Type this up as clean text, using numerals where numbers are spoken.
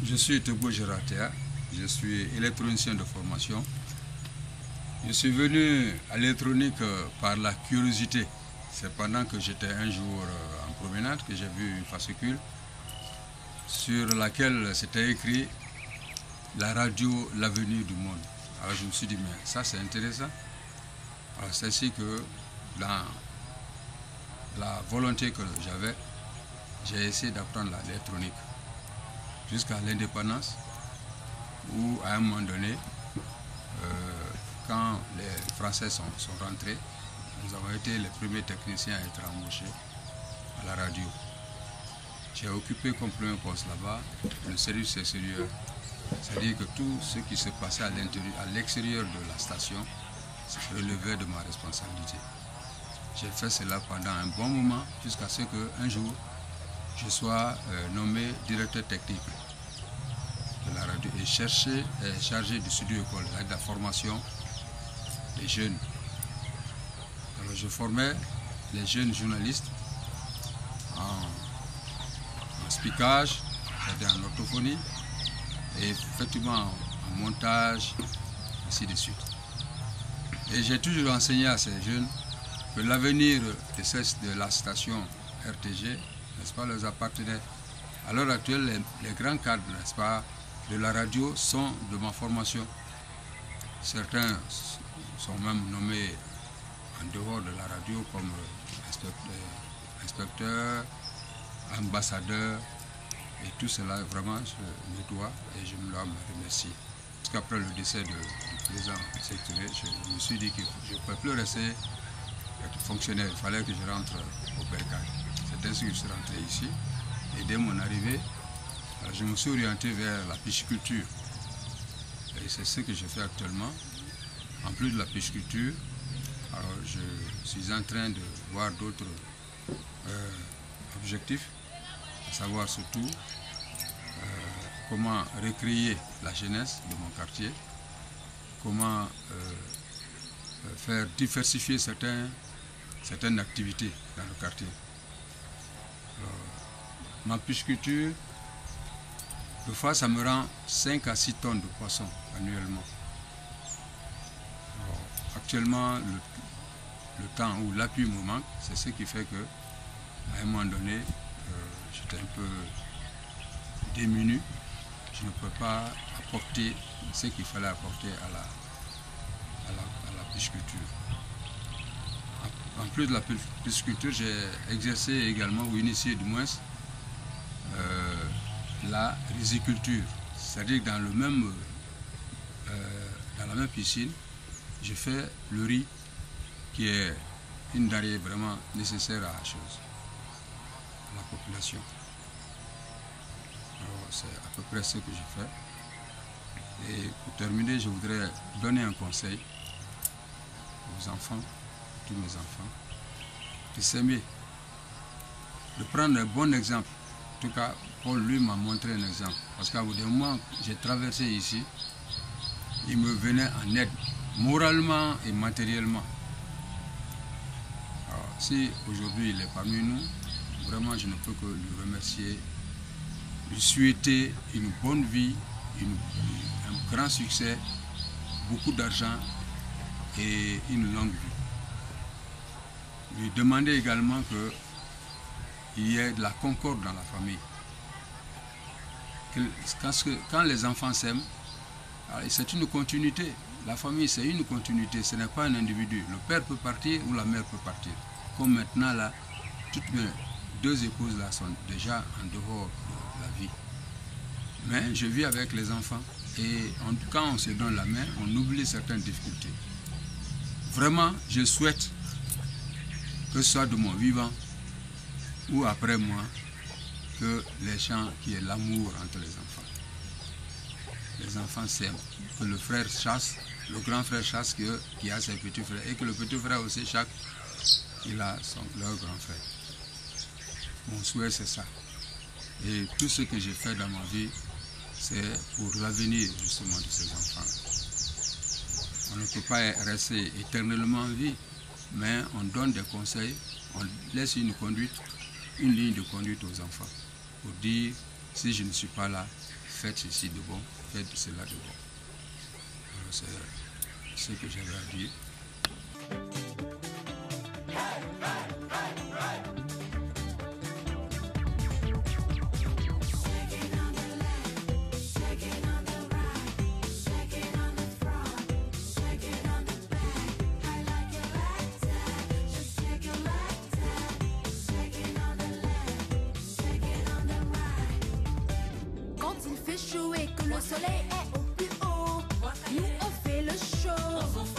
Je suis Togo Geratea, je suis électronicien de formation. Je suis venu à l'électronique par la curiosité. C'est pendant que j'étais un jour en promenade que j'ai vu une fascicule sur laquelle c'était écrit « La radio, l'avenir du monde ». Alors je me suis dit, mais ça c'est intéressant. Alors c'est ainsi que dans la volonté que j'avais, j'ai essayé d'apprendre l'électronique jusqu'à l'indépendance, où à un moment donné, quand les Français sont rentrés, nous avons été les premiers techniciens à être embauchés à la radio. J'ai occupé comme premier poste là-bas le service extérieur, c'est-à-dire que tout ce qui se passait à l'extérieur de la station relevait de ma responsabilité. J'ai fait cela pendant un bon moment jusqu'à ce qu'un jour, je sois nommé directeur technique de la radio et chargé du studio école avec la formation des jeunes. Alors je formais les jeunes journalistes en speakage, c'est-à-dire en orthophonie, et effectivement en montage, ainsi de suite. Et j'ai toujours enseigné à ces jeunes que l'avenir de la station RTG, n'est-ce pas, leur appartenait. À l'heure actuelle, les grands cadres, n'est-ce pas, de la radio sont de ma formation. Certains sont même nommés en dehors de la radio comme inspecteurs, ambassadeurs, et tout cela, vraiment, je me dois et je me dois me remercier. Parce qu'après le décès du président sectoriel, je me suis dit que je ne pouvais plus rester être fonctionnaire, il fallait que je rentre au Bercail. C'est ainsi que je suis rentré ici. Et dès mon arrivée, je me suis orienté vers la pisciculture. Et c'est ce que je fais actuellement. En plus de la pisciculture, alors je suis en train de voir d'autres objectifs, à savoir surtout comment recréer la jeunesse de mon quartier, comment faire diversifier certaines activités dans le quartier. Alors, ma pisciculture, des fois, ça me rend 5 à 6 tonnes de poissons annuellement. Alors, actuellement, le temps où l'appui me manque, c'est ce qui fait que, à un moment donné, j'étais un peu démuni. Je ne peux pas apporter ce qu'il fallait apporter à la pisciculture. En plus de la pisciculture, j'ai exercé également, ou initié du moins, la riziculture. C'est-à-dire que dans la même piscine, je fais le riz, qui est une denrée vraiment nécessaire à la population. C'est à peu près ce que je fais. Et pour terminer, je voudrais donner un conseil aux enfants, tous mes enfants, de s'aimer, de prendre un bon exemple. En tout cas, Paul, lui, m'a montré un exemple. Parce qu'à bout d'un moment, j'ai traversé ici, il me venait en aide, moralement et matériellement. Alors, si aujourd'hui il est parmi nous, vraiment, je ne peux que lui remercier, lui souhaiter une bonne vie, un grand succès, beaucoup d'argent et une longue vie. Lui demander également qu'il y ait de la concorde dans la famille. Quand les enfants s'aiment, c'est une continuité. La famille, c'est une continuité, ce n'est pas un individu. Le père peut partir ou la mère peut partir. Comme maintenant, là, toutes mes deux épouses là sont déjà en dehors de la vie. Mais je vis avec les enfants et quand on se donne la main, on oublie certaines difficultés. Vraiment, je souhaite que ce soit de mon vivant ou après moi, que les gens qui aient l'amour entre les enfants. Les enfants s'aiment, que le frère chasse, le grand frère chasse qui a ses petits frères et que le petit frère aussi chaque, il a leur grand frère. Mon souhait c'est ça. Et tout ce que j'ai fait dans ma vie, c'est pour l'avenir justement de ces enfants. On ne peut pas rester éternellement en vie, mais on donne des conseils, on laisse une ligne de conduite aux enfants, pour dire, si je ne suis pas là, faites ceci de bon, faites cela de bon. C'est ce que j'avais à dire. Quand il fait chaud et que le soleil est au plus haut, nous on fait le show.